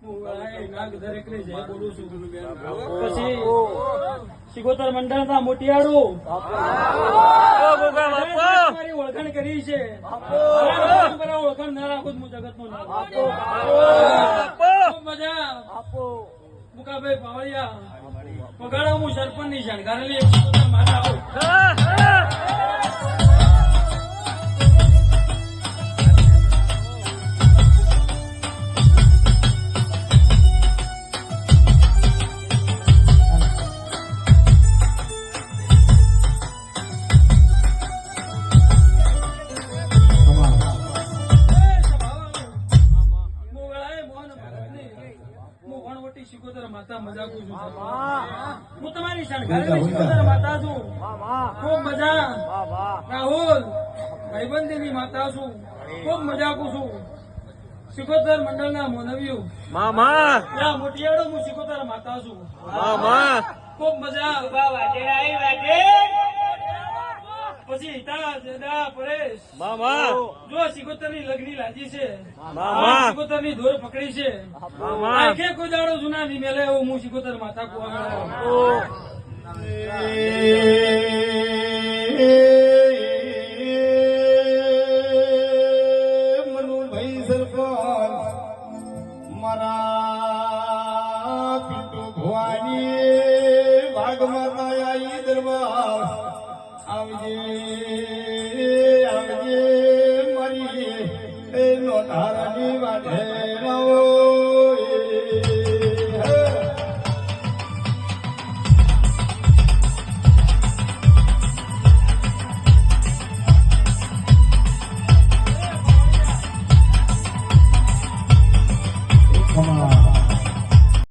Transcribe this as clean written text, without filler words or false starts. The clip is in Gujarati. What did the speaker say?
પછી શિકોતર મંડળના મોટિયાળું મારી ઓળખાણ કરી છે. ઓળખાણ ના રાખું હું જગત નું નામ મજા મુકાભાઈ પાવળિયા પગાડો હું સરપંચ ની જાણકારી મારા આવું. શિકોતર માતા મજાક છું. હું તમારી શણગારેલી શિકોતર માતા છું. ખૂબ મજા. રાહુલ ભાઈબંધીની માતા છું. ખૂબ મજાકું છું. શિકોતર મંડળના મોનવીઓ મામા મોટિયાળો હું શિકોતર માતા છું. ખૂબ મજા. પછી હિતા જેદા પરેશ જો શિકોતર ની લગની લાજી છે. શિકોતર ની દોર પકડી છે. આંખે કોઈ દાડો જૂના ની મેલે એવું હું શિકોતર માતા કુવા મનુભાઈ સરપંચ મારા પિન્ટુ ભવાની ભાગ માતા આઈ દરબાર આવજે આવજે મારી નો ધારાની વાઢે